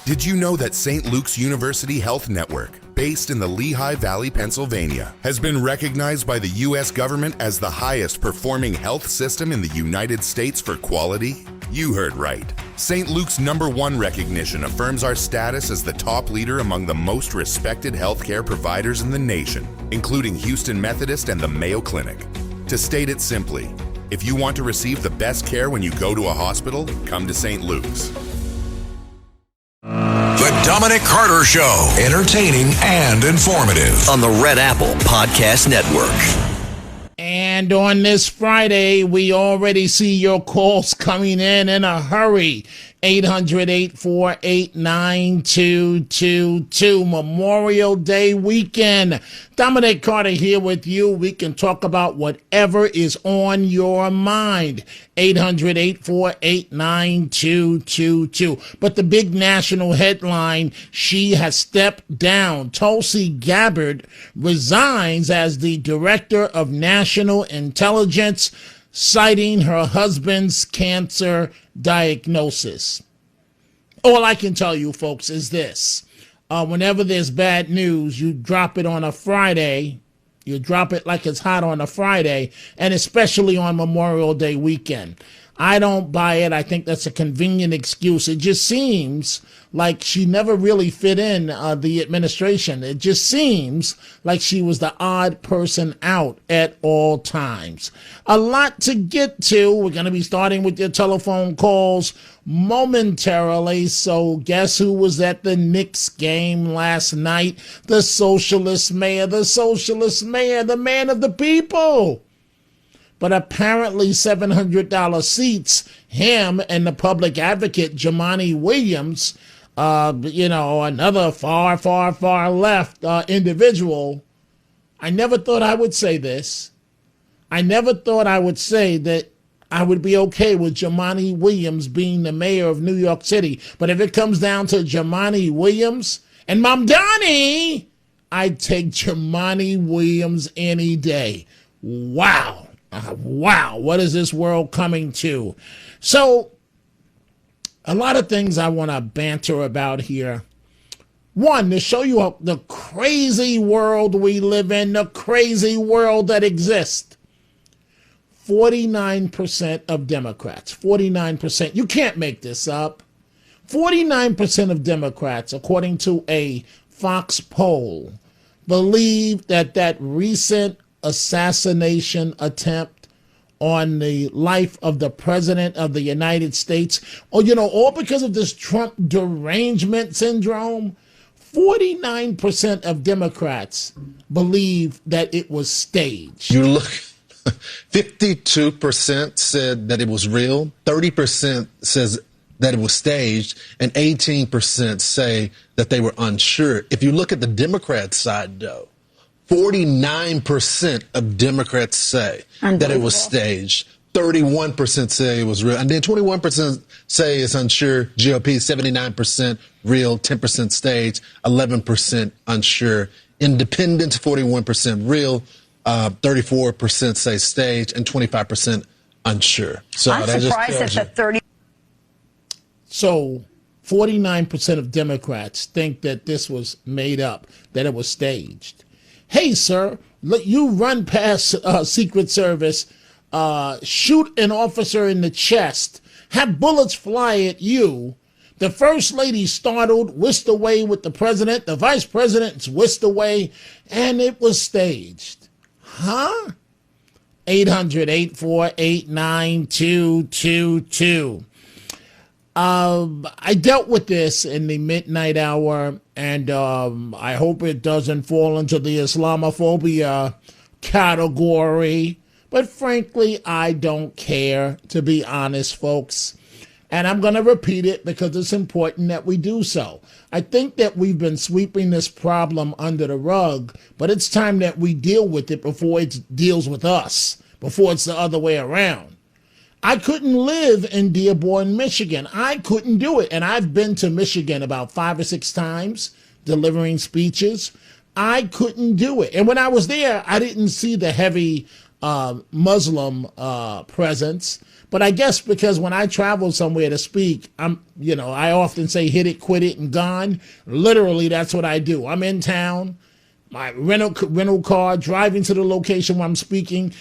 Did you know that St. Luke's University Health Network, based in the Lehigh Valley, Pennsylvania, has been recognized by the U.S. government as the highest performing health system in the United States for quality? You heard right. St. Luke's #1 recognition affirms our status as the top leader among the most respected healthcare providers in the nation, including Houston Methodist and the Mayo Clinic. To state it simply, if you want to receive the best care when you go to a hospital, come to St. Luke's. The Dominic Carter Show. Entertaining and informative. On the Red Apple Podcast Network. And on this Friday, we already see your calls coming in a hurry. 800-848-9222. Memorial Day weekend. Dominic Carter here with you. We can talk about whatever is on your mind. 800-848-9222. But the big national headline, she has stepped down. Tulsi Gabbard resigns as the Director of National Intelligence, citing her husband's cancer diagnosis. All I can tell you, folks, is this. Whenever there's bad news, you drop it on a Friday. You drop it like it's hot on a Friday, and especially on Memorial Day weekend. I don't buy it. I think that's a convenient excuse. It just seems like she never really fit in the administration. It just seems like she was the odd person out at all times. A lot to get to. We're going to be starting with your telephone calls momentarily. So guess who was at the Knicks game last night? The socialist mayor, the man of the people. But apparently $700 seats, him and the public advocate, Jumaane Williams, another far left individual. I never thought I would say this. I never thought I would say that I would be okay with Jumaane Williams being the mayor of New York City. But if it comes down to Jumaane Williams and Mamdani, I'd take Jumaane Williams any day. Wow. Wow, what is this world coming to? So, a lot of things I want to banter about here. One, to show you the crazy world we live in, the crazy world that exists. 49% of Democrats, 49%, you can't make this up. 49% of Democrats, according to a Fox poll, believe that recent assassination attempt on the life of the President of the United States, all because of this Trump derangement syndrome. 49% of Democrats believe that it was staged. You look, 52% said that it was real, 30% says that it was staged, and 18% say that they were unsure. If you look at the Democrat side, though, 49% of Democrats say that it was staged. 31% say it was real. And then 21% say it's unsure. GOP, 79% real, 10% staged, 11% unsure. Independents, 41% real, 34% say staged, and 25% unsure. So I'm surprised that the 30. So 49% of Democrats think that this was made up, that it was staged. Hey, sir, you run past Secret Service, shoot an officer in the chest, have bullets fly at you. The First Lady startled, whisked away with the president. The Vice President's whisked away, and it was staged. Huh? 800-848-9222. I dealt with this in the midnight hour, and I hope it doesn't fall into the Islamophobia category. But frankly, I don't care, to be honest, folks. And I'm going to repeat it because it's important that we do so. I think that we've been sweeping this problem under the rug, but it's time that we deal with it before it deals with us, before it's the other way around. I couldn't live in Dearborn, Michigan. I couldn't do it. And I've been to Michigan about 5 or 6 times delivering speeches. I couldn't do it. And when I was there, I didn't see the heavy Muslim presence. But I guess because when I travel somewhere to speak, I often say hit it, quit it, and gone. Literally, that's what I do. I'm in town, my rental car, driving to the location where I'm speaking,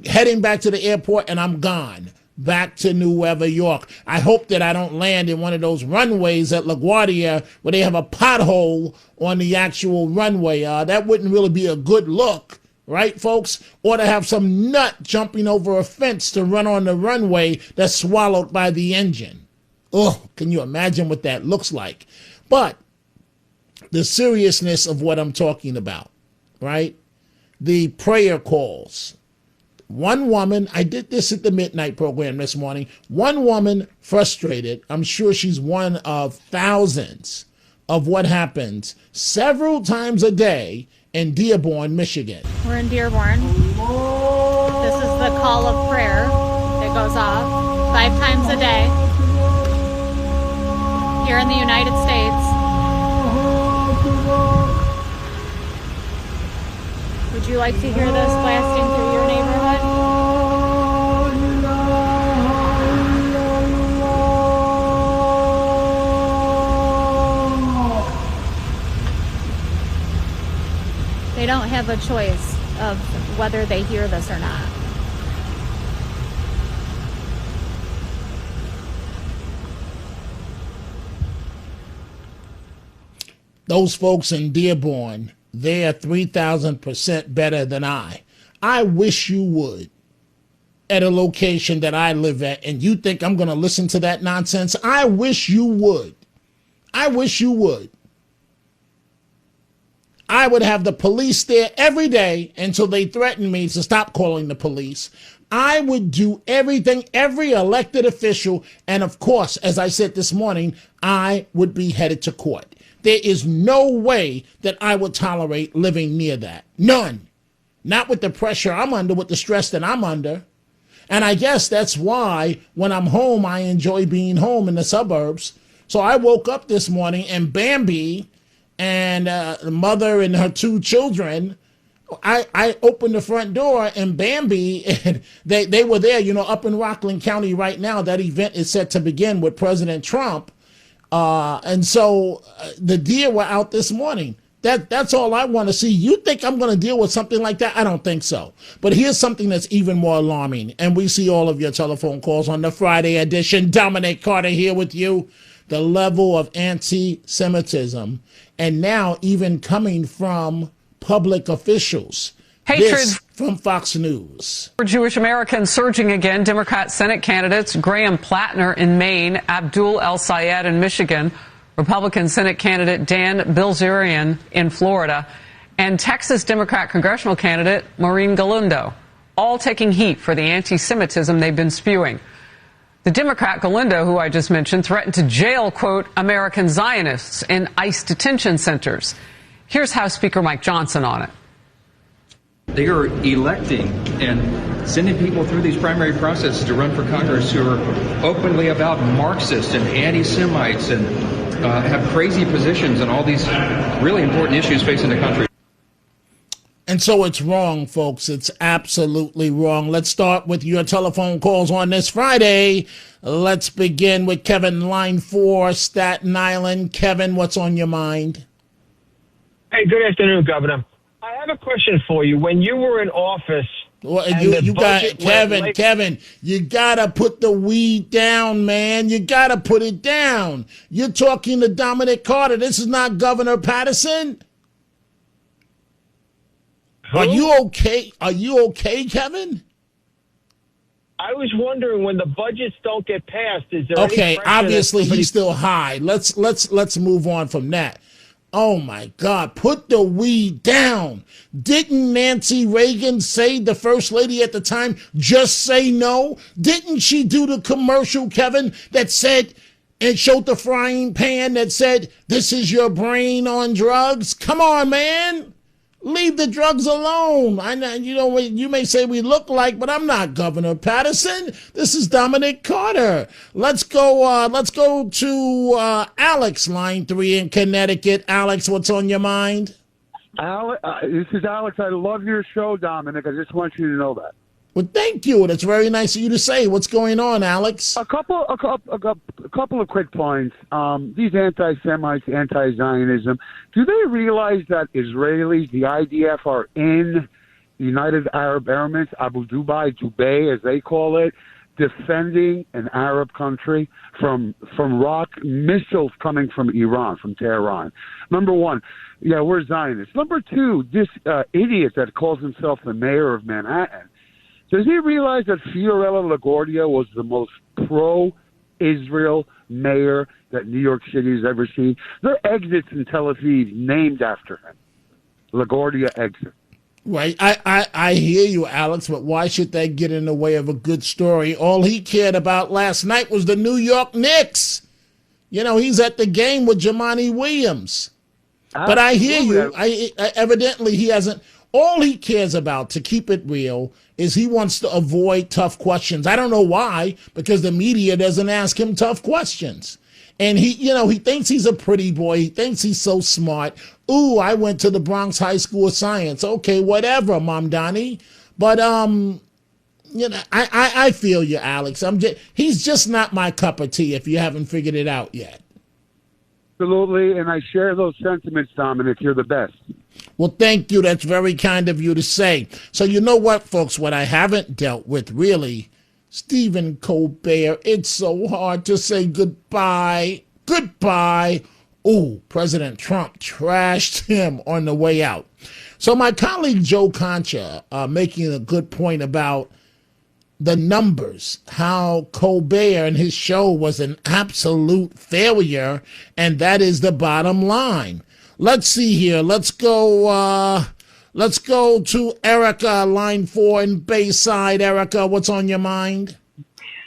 heading back to the airport, and I'm gone. Back to New York. I hope that I don't land in one of those runways at LaGuardia where they have a pothole on the actual runway. That wouldn't really be a good look. Right, folks? Or to have some nut jumping over a fence to run on the runway that's swallowed by the engine. Oh, can you imagine what that looks like? But the seriousness of what I'm talking about, right? The prayer calls. One woman, I did this at the midnight program this morning. One woman frustrated. I'm sure she's one of thousands of what happens several times a day in Dearborn, Michigan. We're in Dearborn. This is the call of prayer that goes off 5 times a day here in the United States. Would you like to hear this blasting through your neighborhood? They don't have a choice of whether they hear this or not. Those folks in Dearborn, they are 3,000% better than I. I wish you would at a location that I live at, and you think I'm going to listen to that nonsense. I wish you would. I wish you would. I would have the police there every day until they threatened me to stop calling the police. I would do everything, every elected official, and of course, as I said this morning, I would be headed to court. There is no way that I would tolerate living near that. None. Not with the pressure I'm under, with the stress that I'm under. And I guess that's why when I'm home, I enjoy being home in the suburbs. So I woke up this morning and Bambi and the mother and her 2 children, I opened the front door and Bambi, and they were there, up in Rockland County right now. That event is set to begin with President Trump. And so the deer were out this morning. That's all I want to see. You think I'm going to deal with something like that? I don't think so. But here's something that's even more alarming. And we see all of your telephone calls on the Friday edition. Dominic Carter here with you. The level of anti-Semitism, and now even coming from public officials. Hatred this from Fox News. For Jewish Americans surging again, Democrat Senate candidates Graham Plattner in Maine, Abdul El Sayed in Michigan, Republican Senate candidate Dan Bilzerian in Florida, and Texas Democrat congressional candidate Maureen Galindo, all taking heat for the anti-Semitism they've been spewing. The Democrat Galindo, who I just mentioned, threatened to jail, quote, American Zionists in ICE detention centers. Here's House Speaker Mike Johnson on it. They are electing and sending people through these primary processes to run for Congress who are openly about Marxists and anti-Semites and have crazy positions on all these really important issues facing the country. And so it's wrong, folks. It's absolutely wrong. Let's start with your telephone calls on this Friday. Let's begin with Kevin, line 4, Staten Island. Kevin, what's on your mind? Hey, good afternoon, Governor. I have a question for you. When you were in office, Kevin, you gotta put the weed down, man. You gotta put it down. You're talking to Dominic Carter. This is not Governor Patterson. Who? Are you okay? Are you okay, Kevin? I was wondering, when the budgets don't get passed, is there okay? Any pressure Obviously, that he's still high. Let's move on from that. Oh my God! Put the weed down. Didn't Nancy Reagan say, the first lady at the time, just say no? Didn't she do the commercial, Kevin, that said and showed the frying pan that said, "This is your brain on drugs"? Come on, man. Leave the drugs alone. I know, you may say we look like, but I'm not Governor Patterson. This is Dominic Carter. Let's go to Alex, line 3 in Connecticut. Alex, what's on your mind? This is Alex. I love your show, Dominic. I just want you to know that. Well, thank you. That's very nice of you to say. What's going on, Alex? A couple of quick points. These anti-Semites, anti-Zionism, do they realize that Israelis, the IDF, are in the United Arab Emirates, Abu Dubai, as they call it, defending an Arab country from missiles coming from Iran, from Tehran? Number one, yeah, we're Zionists. Number two, this idiot that calls himself the mayor of Manhattan, does he realize that Fiorello LaGuardia was the most pro-Israel mayor that New York City has ever seen? There are exits in Tel Aviv named after him. LaGuardia exit. Right. I hear you, Alex, but why should that get in the way of a good story? All he cared about last night was the New York Knicks. You know, he's at the game with Jamani Williams. But I hear you. Evidently, he hasn't. All he cares about, to keep it real, is he wants to avoid tough questions. I don't know why, because the media doesn't ask him tough questions. And he thinks he's a pretty boy. He thinks he's so smart. Ooh, I went to the Bronx High School of Science. Okay, whatever, Mom Donnie. But I feel you, Alex. He's just not my cup of tea if you haven't figured it out yet. Absolutely, and I share those sentiments, Dominic. You're the best. Well, thank you. That's very kind of you to say. So you know what, folks, what I haven't dealt with, really, Stephen Colbert, it's so hard to say goodbye. Goodbye. Ooh, President Trump trashed him on the way out. So my colleague Joe Concha making a good point about the numbers, how Colbert and his show was an absolute failure, and that is the bottom line. Let's see here. Let's go to Erica, line 4 in Bayside. Erica, what's on your mind?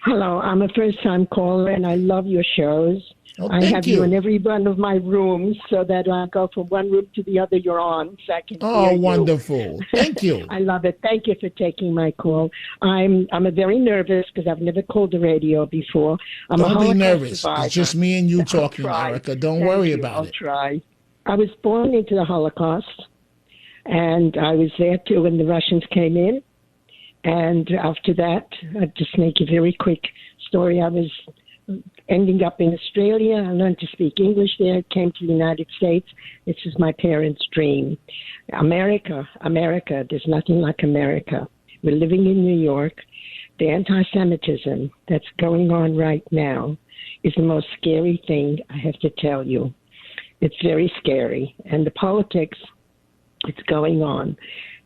Hello, I'm a first-time caller, and I love your shows. Oh, I have you in every one of my rooms so that I go from one room to the other you're on. So I can hear you. Wonderful. Thank you. I love it. Thank you for taking my call. I'm a very nervous because I've never called the radio before. Don't be nervous. Survivor. It's just me and you talking, Erica. Don't worry about I'll it. Try. I was born into the Holocaust, and I was there too when the Russians came in. And after that, I'll just make a very quick story. I was ending up in Australia. I learned to speak English there, came to the United States. This was my parents' dream. America, there's nothing like America. We're living in New York. The anti-Semitism that's going on right now is the most scary thing I have to tell you. It's very scary. And the politics that's going on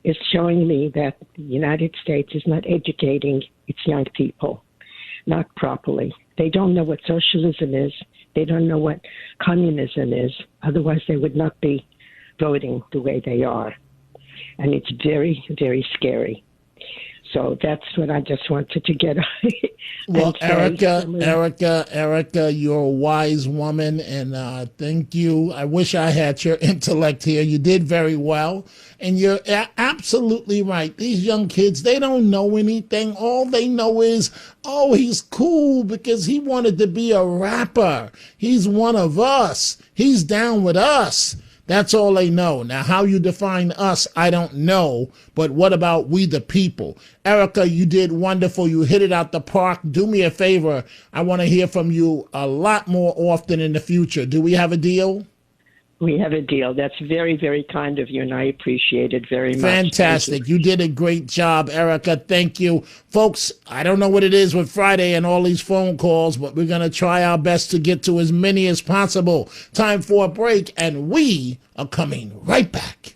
is showing me that the United States is not educating its young people, not properly. They don't know what socialism is. They don't know what communism is. Otherwise, they would not be voting the way they are. And it's very, very scary. So that's what I just wanted to get. Well, Erica, you're a wise woman, and thank you. I wish I had your intellect here. You did very well, and you're absolutely right. These young kids, they don't know anything. All they know is, oh, he's cool because he wanted to be a rapper. He's one of us. He's down with us. That's all they know. Now, how you define us, I don't know. But what about we the people? Erica, you did wonderful. You hit it out the park. Do me a favor. I want to hear from you a lot more often in the future. Do we have a deal? We have a deal. That's very, very kind of you, and I appreciate it very much. Fantastic. You did a great job, Erica. Thank you. Folks, I don't know what it is with Friday and all these phone calls, but we're going to try our best to get to as many as possible. Time for a break, and we are coming right back.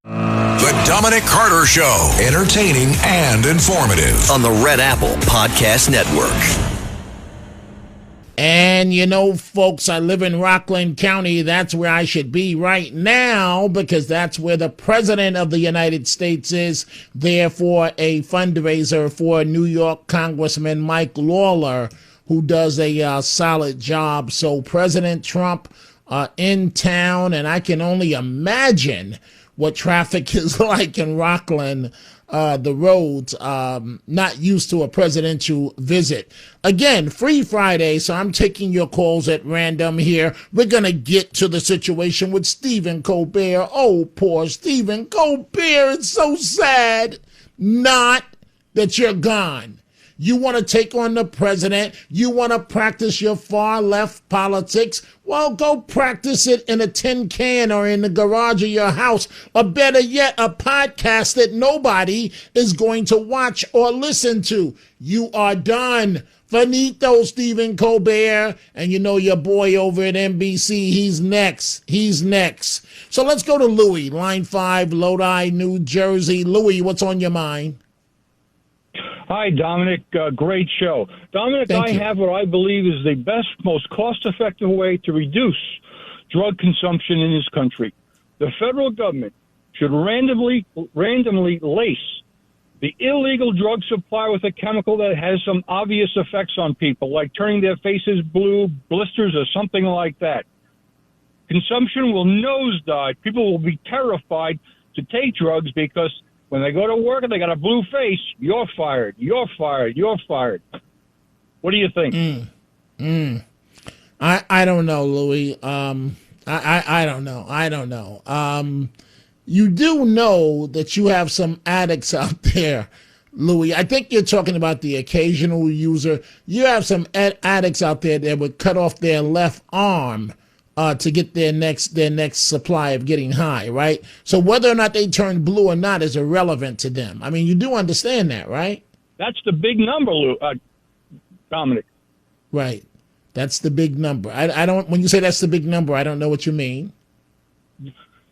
The Dominic Carter Show. Entertaining and informative. On the Red Apple Podcast Network. And you know, folks, I live in Rockland County. That's where I should be right now because that's where the President of the United States is there for a fundraiser for New York Congressman Mike Lawler, who does a solid job. So President Trump in town, and I can only imagine what traffic is like in Rockland the roads, not used to a presidential visit. Again, Free Friday, so I'm taking your calls at random here. We're going to get to the situation with Stephen Colbert. Oh, poor Stephen Colbert. It's so sad. Not that you're gone. You want to take on the president. You want to practice your far left politics. Well, go practice it in a tin can or in the garage of your house, or better yet, a podcast that nobody is going to watch or listen to. You are done. Finito, Stephen Colbert. And you know your boy over at NBC, he's next. He's next. So let's go to Louis, line 5, Lodi, New Jersey. Louis, what's on your mind? Hi, Dominic. Great show. Dominic, I have what I believe is the best, most cost-effective way to reduce drug consumption in this country. The federal government should randomly lace the illegal drug supply with a chemical that has some obvious effects on people, like turning their faces blue, blisters, or something like that. Consumption will nosedive. People will be terrified to take drugs because when they go to work and they got a blue face, you're fired, you're fired, you're fired. What do you think? I don't know, Louis. I don't know. I don't know. You do know that you have some addicts out there, Louis. I think you're talking about the occasional user. You have some addicts out there that would cut off their left arm to get their next supply of getting high, right? So whether or not they turn blue or not is irrelevant to them. I mean, you do understand that, right? That's the big number, Dominic. Right. That's the big number. I don't. When you say that's the big number, I don't know what you mean.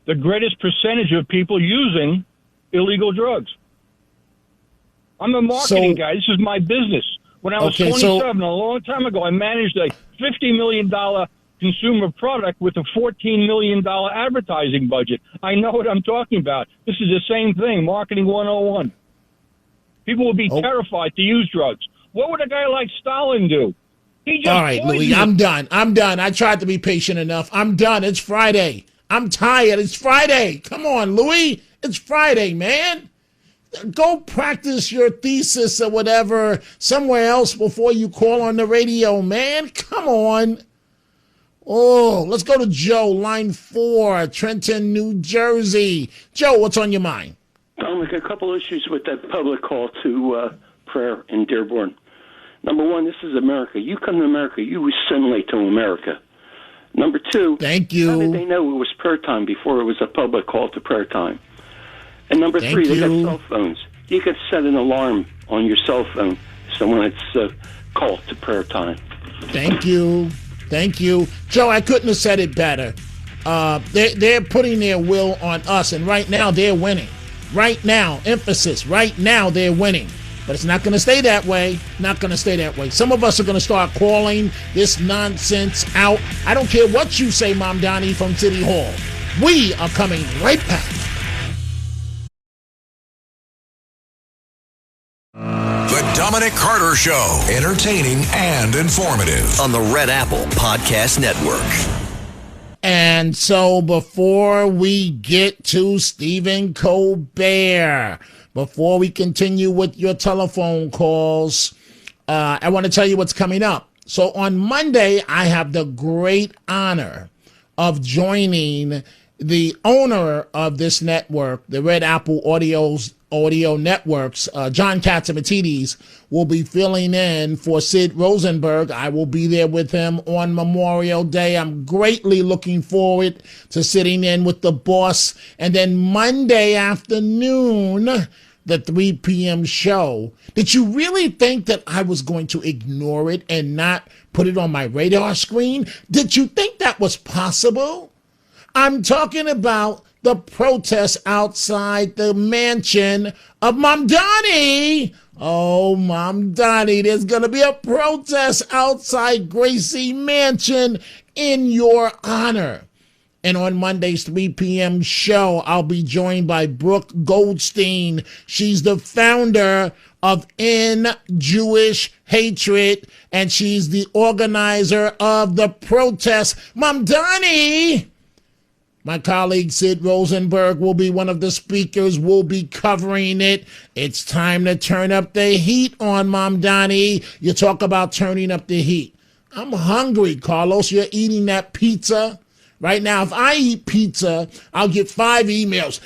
The greatest percentage of people using illegal drugs. I'm a marketing guy. This is my business. When I was 27, a long time ago, I managed a $50 million consumer product with a $14 million advertising budget. I know what I'm talking about. This is the same thing, marketing 101. People will be terrified to use drugs. What would a guy like Stalin do? He just all right, Louis, I'm done. I tried to be patient enough. I'm done. It's Friday. I'm tired. It's Friday. Come on, Louis. It's Friday, man. Go practice your thesis or whatever somewhere else before you call on the radio, man. Come on. Oh, let's go to Joe, line 4, Trenton, New Jersey. Joe, what's on your mind? Dominic, a couple issues with that public call to prayer in Dearborn. Number one, this is America. You come to America, you assimilate to America. Number two, thank you. How did they know it was prayer time before it was a public call to prayer time? And number three, they got cell phones. You could set an alarm on your cell phone so when it's called to prayer time. Thank you. Thank you. Joe, I couldn't have said it better. They're putting their will on us, and right now they're winning. Right now, emphasis, right now they're winning. But it's not going to stay that way. Not going to stay that way. Some of us are going to start calling this nonsense out. I don't care what you say, Mom Donnie from City Hall. We are coming right back. The Dominic Carter Show. Entertaining and informative. On the Red Apple Podcast Network. And so before we get to Stephen Colbert, before we continue with your telephone calls, I want to tell you what's coming up. So on Monday, I have the great honor of joining the owner of this network, the Red Apple Audio Networks, John Catsimatidis, will be filling in for Sid Rosenberg. I will be there with him on Memorial Day. I'm greatly looking forward to sitting in with the boss. And then Monday afternoon, the 3 p.m. show. Did you really think that I was going to ignore it and not put it on my radar screen? Did you think that was possible? I'm talking about the protest outside the mansion of Mom Donnie. Oh, Mom Donnie, there's going to be a protest outside Gracie Mansion in your honor. And on Monday's 3 p.m. show, I'll be joined by Brooke Goldstein. She's the founder of End Jewish Hatred, and she's the organizer of the protest. Mom Donnie! My colleague Sid Rosenberg will be one of the speakers. We'll be covering it. It's time to turn up the heat on Mom Donnie. You talk about turning up the heat. I'm hungry, Carlos. You're eating that pizza. Right now, if I eat pizza, I'll get 5 emails.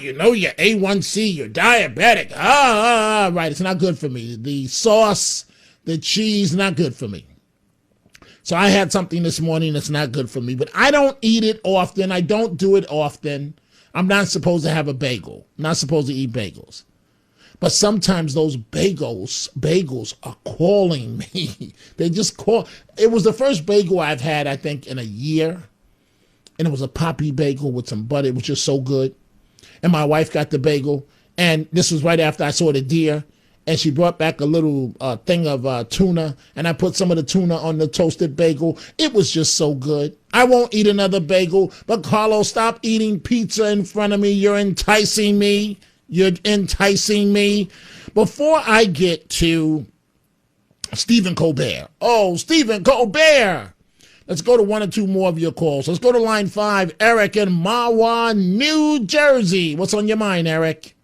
You know you're A1C, you're diabetic. Right, it's not good for me. The sauce, the cheese, not good for me. So I had something this morning that's not good for me, but I don't eat it often. I don't do it often. I'm not supposed to have a bagel. I'm not supposed to eat bagels. But sometimes those bagels are calling me. They just call. It was the first bagel I've had, I think, in a year. And it was a poppy bagel with some butter. It was just so good. And my wife got the bagel. And this was right after I saw the deer. And she brought back a little thing of tuna, and I put some of the tuna on the toasted bagel. It was just so good. I won't eat another bagel, but Carlos, stop eating pizza in front of me. You're enticing me. You're enticing me. Before I get to Stephen Colbert. Oh, Stephen Colbert. Let's go to 1 or 2 more of your calls. Let's go to line 5, Eric in Mahwah, New Jersey. What's on your mind, Eric?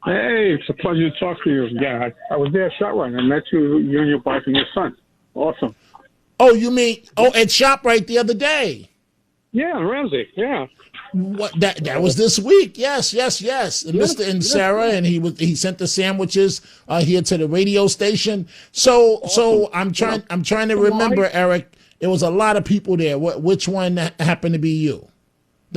Hey, it's a pleasure to talk to you. Yeah, I was there at ShopRite. I met you and your wife and your son. Awesome. Oh, you mean at ShopRite the other day? Yeah, Ramsey. Yeah. What that was this week? Yes. And Mr. and Sarah, and he sent the sandwiches here to the radio station. So I'm trying to remember, Eric. It was a lot of people there. Which one happened to be you?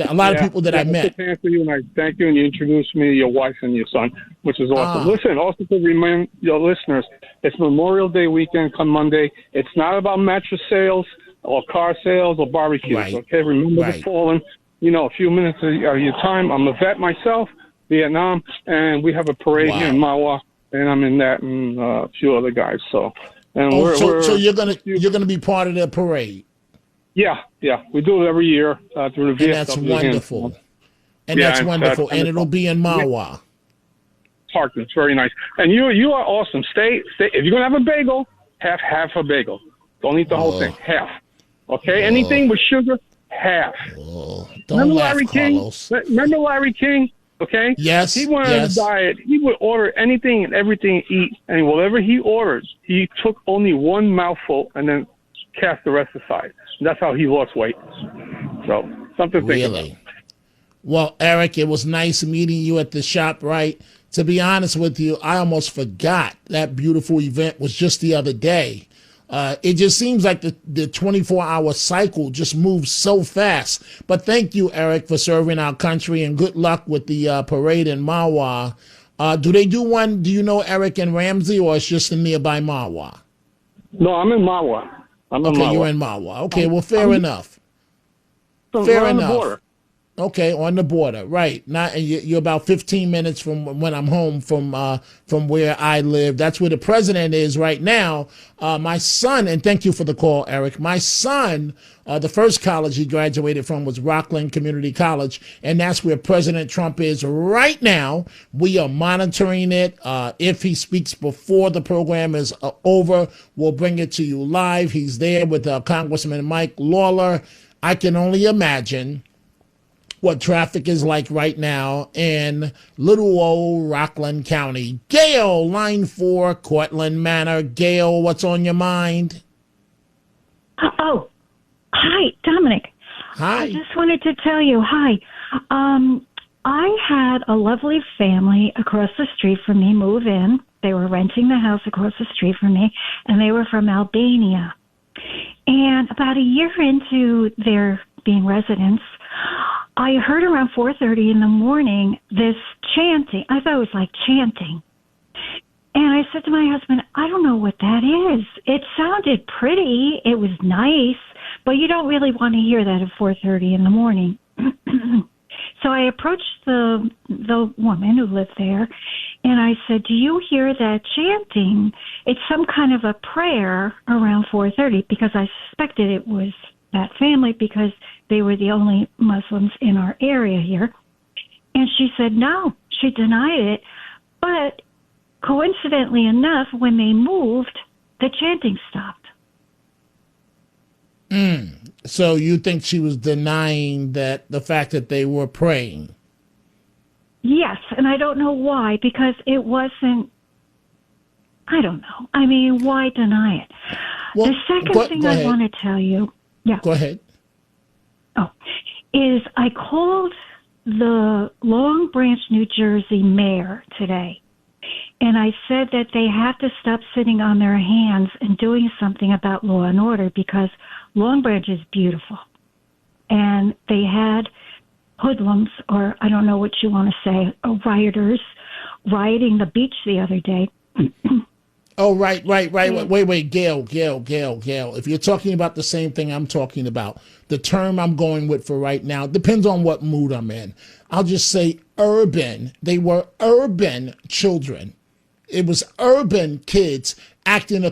A lot of people that I met. I thank you, and I thank you, and you introduced me to your wife and your son, which is awesome. Listen, also to remind your listeners, it's Memorial Day weekend come Monday. It's not about mattress sales or car sales or barbecues, okay? Remember the fallen, a few minutes of your time. I'm a vet myself, Vietnam, and we have a parade here in Mahwah, and I'm in that and a few other guys. So, and so you're gonna be part of the parade. Yeah, we do it every year through the VFW. And that's wonderful. That's wonderful. And it'll be in Mahwah. Parkland, it's very nice. And you are awesome. Stay. If you're gonna have a bagel, have half a bagel. Don't eat the whole thing. Half. Okay. Anything with sugar, half. Don't laugh, Carlos. Remember Larry King? Okay. Yes. He went on a diet. He would order anything and everything to eat, and whatever he orders, he took only one mouthful and then cast the rest aside. That's how he lost weight. So something to think about. Well, Eric, it was nice meeting you at the ShopRite. To be honest with you, I almost forgot that beautiful event was just the other day. It just seems like the 24-hour cycle just moves so fast. But thank you, Eric, for serving our country, and good luck with the parade in Mahwah. Do they do one, do you know, Eric, in Ramsey, or it's just in nearby Mahwah? No, I'm in Mahwah. You're in Mahwah. Okay, well, fair enough. Fair enough. On the border. Okay, on the border, right? You're about 15 minutes from when I'm home from where I live. That's where the president is right now. My son, and thank you for the call, Eric. My son, the first college he graduated from was Rockland Community College, and that's where President Trump is right now. We are monitoring it. If he speaks before the program is over, we'll bring it to you live. He's there with Congressman Mike Lawler. I can only imagine what traffic is like right now in little old Rockland County. Gail, line 4, Cortland Manor. Gail, what's on your mind? Oh, hi, Dominic. Hi. I just wanted to tell you, hi. I had a lovely family across the street from me move in. They were renting the house across the street from me, and they were from Albania. And about a year into their being residents, I heard around 4:30 in the morning this chanting. I thought it was like chanting. And I said to my husband, I don't know what that is. It sounded pretty. It was nice, but you don't really want to hear that at 4:30 in the morning. So I approached the woman who lived there, and I said, do you hear that chanting? It's some kind of a prayer around 4:30, because I suspected it was that family because they were the only Muslims in our area here. And she said no, she denied it. But coincidentally enough, when they moved, the chanting stopped. So you think she was denying the fact that they were praying? Yes, and I don't know why, because it wasn't, I don't know. I mean, why deny it? Well, the second thing I want to tell you, Go ahead. Is I called the Long Branch, New Jersey mayor today, and I said that they have to stop sitting on their hands and doing something about law and order, because Long Branch is beautiful. And they had hoodlums, or I don't know what you want to say, rioters, rioting the beach the other day. Oh, right. Wait, Gail. If you're talking about the same thing I'm talking about, the term I'm going with for right now depends on what mood I'm in. I'll just say urban. They were urban children. It was urban kids acting a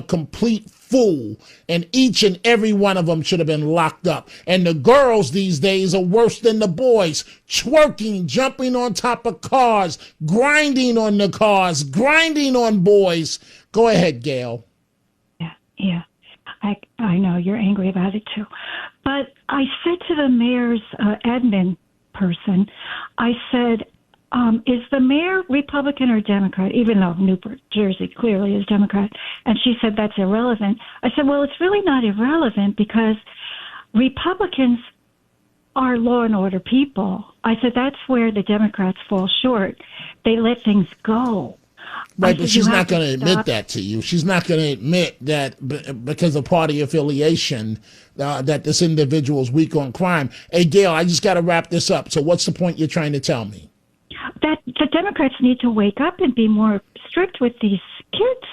complete fool, and each and every one of them should have been locked up. And the girls these days are worse than the boys, twerking, jumping on top of cars, grinding on the cars, grinding on boys. Go ahead, Gail. Yeah. I know you're angry about it too. But I said to the mayor's admin person, I said, is the mayor Republican or Democrat, even though New Jersey clearly is Democrat? And she said, that's irrelevant. I said, well, it's really not irrelevant, because Republicans are law and order people. I said, that's where the Democrats fall short. They let things go. Right, but she's not going to admit that to you. She's not going to admit that because of party affiliation, that this individual is weak on crime. Hey, Gail, I just got to wrap this up. So what's the point you're trying to tell me? That the Democrats need to wake up and be more strict with these kids.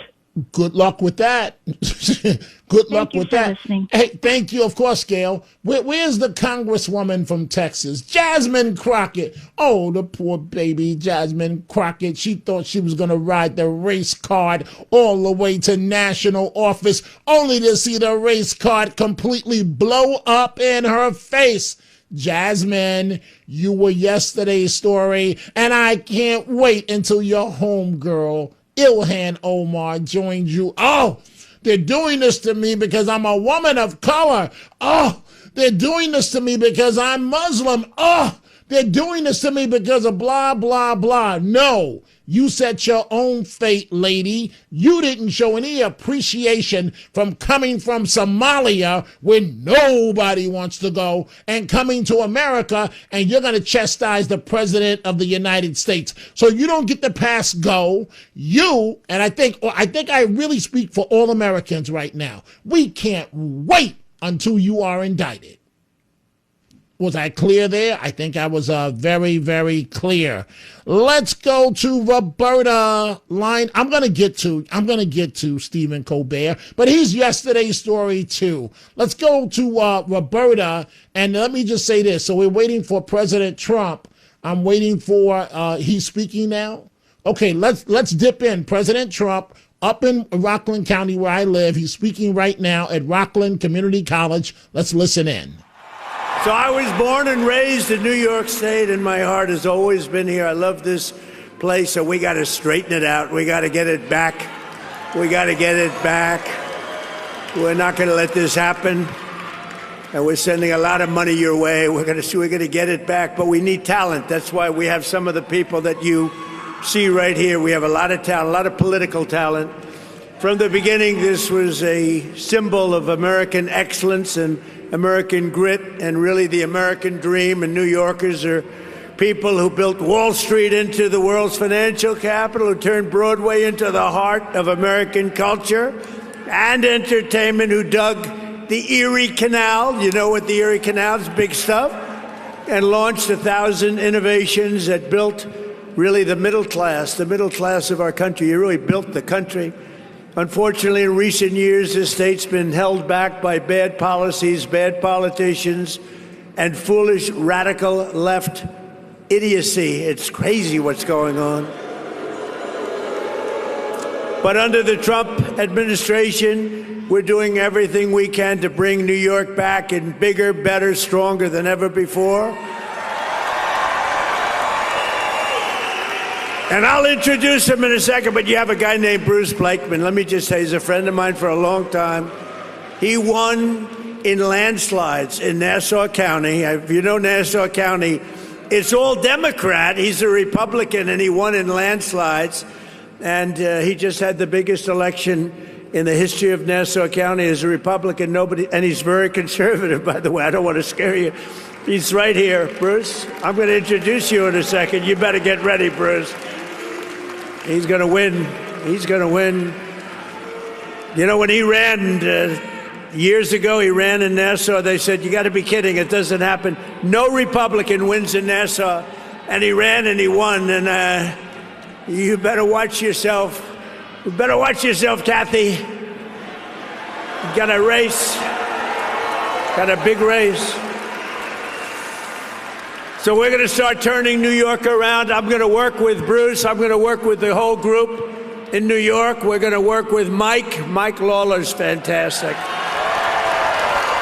Good luck with that. Good luck with that. Listening. Hey, thank you, of course, Gail. Where's the congresswoman from Texas, Jasmine Crockett? Oh, the poor baby Jasmine Crockett. She thought she was going to ride the race card all the way to national office, only to see the race card completely blow up in her face. Jasmine, you were yesterday's story, and I can't wait until your homegirl, Ilhan Omar, joins you. Oh, they're doing this to me because I'm a woman of color. Oh, they're doing this to me because I'm Muslim. Oh, they're doing this to me because of blah, blah, blah. No, you set your own fate, lady. You didn't show any appreciation from coming from Somalia, where nobody wants to go, and coming to America, and you're going to chastise the president of the United States. So you don't get the pass go. You, and I think I really speak for all Americans right now, we can't wait until you are indicted. Was I clear there? I think I was very, very clear. Let's go to Roberta line. I'm gonna get to Stephen Colbert, but he's yesterday's story too. Let's go to Roberta, and let me just say this. So we're waiting for President Trump. I'm waiting for he's speaking now. Okay, let's dip in. President Trump up in Rockland County, where I live. He's speaking right now at Rockland Community College. Let's listen in. So I was born and raised in New York State, and my heart has always been here. I love this place, so we got to straighten it out. We got to get it back. We got to get it back. We're not going to let this happen, and we're sending a lot of money your way. We're going to get it back, but we need talent. That's why we have some of the people that you see right here. We have a lot of talent, a lot of political talent. From the beginning, this was a symbol of American excellence and American grit, and really the American dream. And New Yorkers are people who built Wall Street into the world's financial capital, who turned Broadway into the heart of American culture and entertainment, who dug the Erie Canal. You know what the Erie Canal is, big stuff. And launched 1,000 innovations that built really the middle class of our country. You really built the country. Unfortunately, in recent years, this state's been held back by bad policies, bad politicians, and foolish radical left idiocy. It's crazy what's going on. But under the Trump administration, we're doing everything we can to bring New York back in bigger, better, stronger than ever before. And I'll introduce him in a second, but you have a guy named Bruce Blakeman. Let me just say, he's a friend of mine for a long time. He won in landslides in Nassau County. If you know Nassau County, it's all Democrat. He's a Republican, and he won in landslides. And he just had the biggest election in the history of Nassau County as a Republican. And he's very conservative, by the way. I don't want to scare you. He's right here, Bruce. I'm going to introduce you in a second. You better get ready, Bruce. He's going to win. He's going to win. You know, when he ran years ago, he ran in Nassau. They said, you got to be kidding. It doesn't happen. No Republican wins in Nassau. And he ran and he won. And you better watch yourself. You better watch yourself, Kathy. You got a race. Got a big race. So we're going to start turning New York around. I'm going to work with Bruce. I'm going to work with the whole group in New York. We're going to work with Mike. Mike Lawler's fantastic.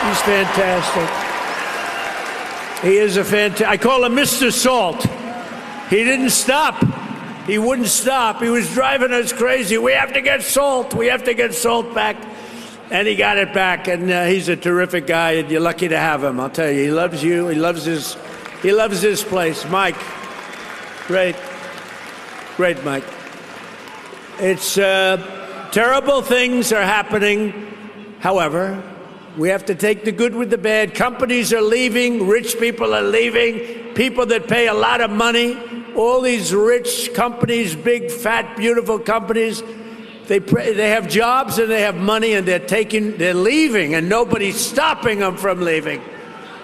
He's fantastic. He is a fantastic. I call him Mr. Salt. He didn't stop. He wouldn't stop. He was driving us crazy. We have to get salt. We have to get salt back. And he got it back. And he's a terrific guy, and you're lucky to have him. I'll tell you, he loves you. He loves this place. Mike, great, Mike. It's terrible things are happening. However, we have to take the good with the bad. Companies are leaving. Rich people are leaving. People that pay a lot of money. All these rich companies, big, fat, beautiful companies, they have jobs and they have money, and they're leaving, and nobody's stopping them from leaving.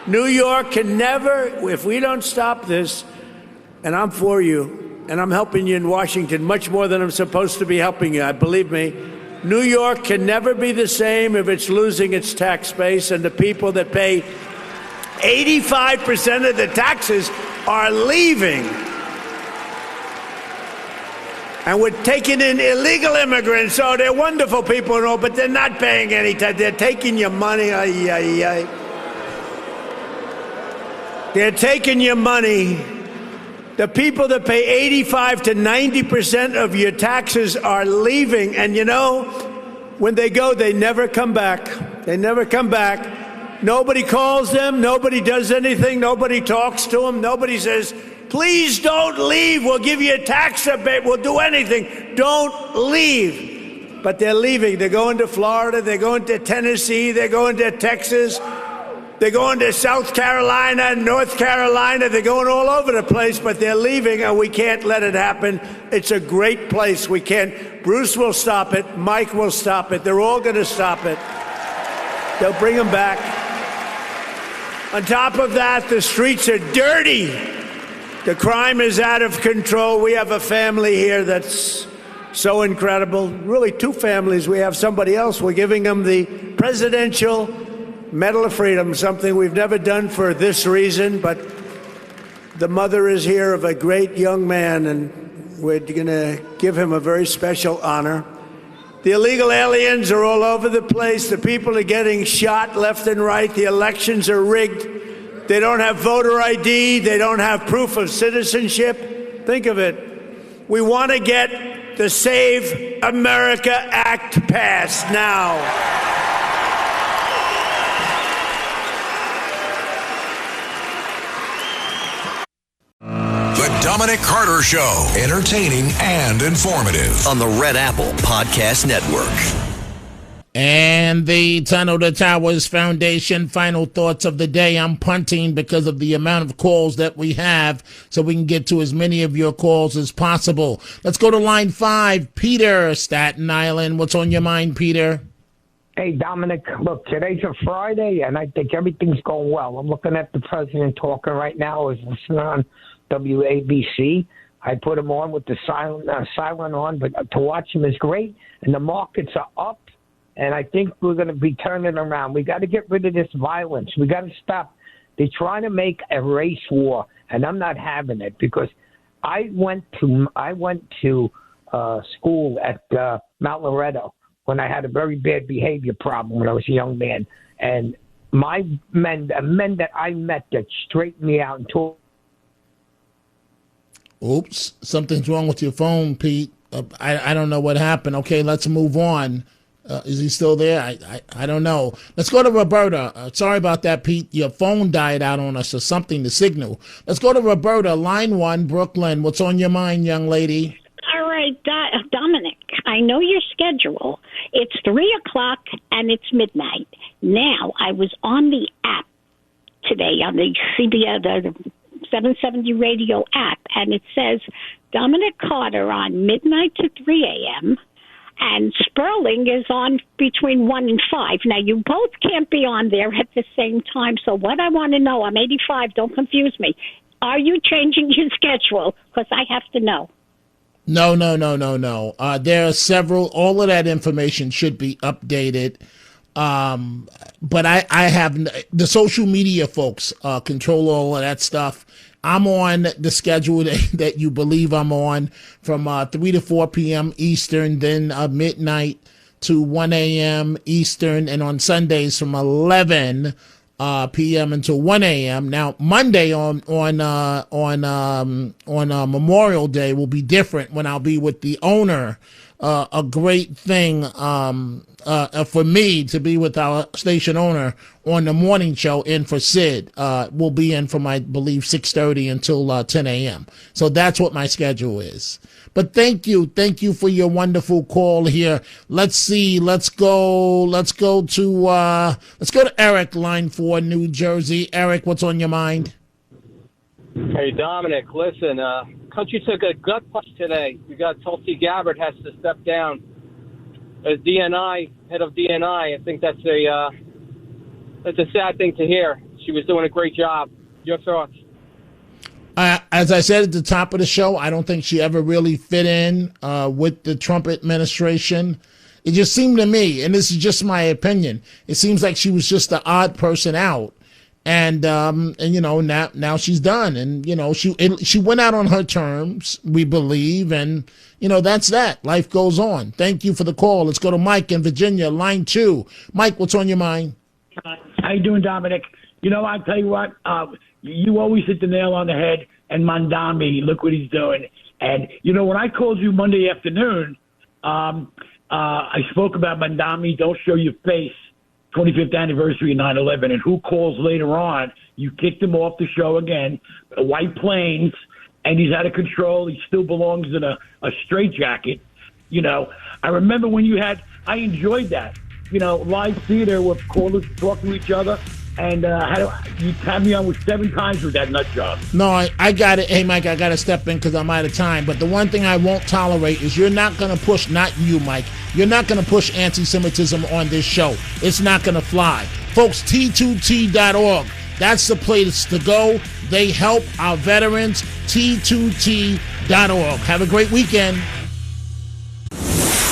New York can never, if we don't stop this, and I'm for you, and I'm helping you in Washington much more than I'm supposed to be helping you, believe me, New York can never be the same if it's losing its tax base, and the people that pay 85% of the taxes are leaving. And we're taking in illegal immigrants. Oh, they're wonderful people and all, but they're not paying any tax. They're taking your money. Ay, ay, ay. They're taking your money. The people that pay 85 to 90% of your taxes are leaving. And you know, when they go, they never come back. They never come back. Nobody calls them. Nobody does anything. Nobody talks to them. Nobody says, please don't leave. We'll give you a tax rebate. We'll do anything. Don't leave. But they're leaving. They're going to Florida. They're going to Tennessee. They're going to Texas. They're going to South Carolina, North Carolina. They're going all over the place, but they're leaving, and we can't let it happen. It's a great place. We can't. Bruce will stop it. Mike will stop it. They're all going to stop it. They'll bring them back. On top of that, the streets are dirty. The crime is out of control. We have a family here that's so incredible. Really, two families. We have somebody else. We're giving them the Presidential Medal of Freedom, something we've never done for this reason, but the mother is here of a great young man, and we're going to give him a very special honor. The illegal aliens are all over the place. The people are getting shot left and right. The elections are rigged. They don't have voter ID. They don't have proof of citizenship. Think of it. We want to get the Save America Act passed now. The Dominic Carter Show. Entertaining and informative. On the Red Apple Podcast Network. And the Tunnel to Towers Foundation final thoughts of the day. I'm punting because of the amount of calls that we have, so we can get to as many of your calls as possible. Let's go to line 5. Peter, Staten Island. What's on your mind, Peter? Hey, Dominic, look, today's a Friday, and I think everything's going well. I'm looking at the president talking right now. I was listening on WABC. I put him on with the silent on, but to watch him is great. And the markets are up, and I think we're going to be turning around. We got to get rid of this violence. We got to stop. They're trying to make a race war, and I'm not having it, because I went to school at Mount Loretto when I had a very bad behavior problem when I was a young man, and my men that I met that straightened me out and told. Oops, something's wrong with your phone, Pete. I don't know what happened. Okay, let's move on. Is he still there? I don't know. Let's go to Roberta. Sorry about that, Pete. Your phone died out on us or something, the signal. Let's go to Roberta, line 1, Brooklyn. What's on your mind, young lady? All right, Dominic, I know your schedule. It's 3 o'clock and it's midnight. Now, I was on the app today, on the CBS, the 770 radio app, and it says Dominic Carter on midnight to 3 a.m., and Sperling is on between 1 and 5. Now, you both can't be on there at the same time, so what I want to know, I'm 85, don't confuse me. Are you changing your schedule? Because I have to know. No. There are several, all of that information should be updated. But I have, the social media folks control all of that stuff. I'm on the schedule that you believe I'm on from 3 to 4 p.m. Eastern, then midnight to 1 a.m. Eastern, and on Sundays from 11 p.m. until 1 a.m. Now, Monday on Memorial Day will be different when I'll be with the owner. A great thing for me to be with our station owner on the morning show in for Sid. We'll be in from, I believe, 6:30 until 10 a.m. So that's what my schedule is. But thank you for your wonderful call here. Let's see. Let's go to Eric, line 4, New Jersey. Eric, what's on your mind? Hey, Dominic, listen, country took a gut punch today. We got Tulsi Gabbard has to step down as DNI, head of DNI. I think that's a sad thing to hear. She was doing a great job. Your thoughts? As I said at the top of the show, I don't think she ever really fit in with the Trump administration. It just seemed to me, and this is just my opinion, it seems like she was just the odd person out. And you know, now she's done, and you know, she went out on her terms, we believe, and you know, that's that. Life goes on. Thank you for the call. Let's go to Mike in Virginia, line 2. Mike, what's on your mind? How you doing, Dominic? You know, I tell you what, you always hit the nail on the head. And Mandami, look what he's doing. And you know, when I called you Monday afternoon, I spoke about Mandami. Don't show your face. 25th anniversary of 9/11, and who calls later on? You kicked him off the show again. White Plains, and he's out of control. He still belongs in a straitjacket. You know, I remember when you had. I enjoyed that. You know, live theater with callers talking to each other, and you had me on with 7 times with that nut job. No, I got it. Hey, Mike, I got to step in because I'm out of time. But the one thing I won't tolerate is you're not going to push, not you, Mike, you're not going to push anti-Semitism on this show. It's not going to fly. Folks, T2T.org. That's the place to go. They help our veterans. T2T.org. Have a great weekend.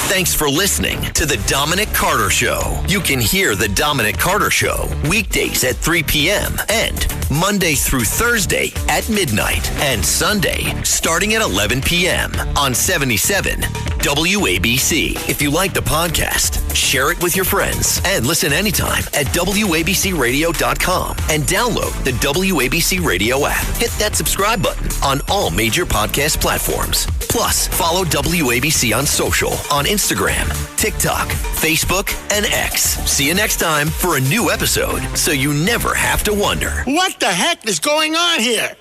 Thanks for listening to The Dominic Carter Show. You can hear The Dominic Carter Show weekdays at 3 p.m. and Monday through Thursday at midnight and Sunday starting at 11 p.m. on 77 WABC. If you like the podcast, share it with your friends and listen anytime at WABCRadio.com and download the WABC Radio app. Hit that subscribe button on all major podcast platforms. Plus, follow WABC on social on Instagram, TikTok, Facebook, and X. See you next time for a new episode so you never have to wonder. What the heck is going on here?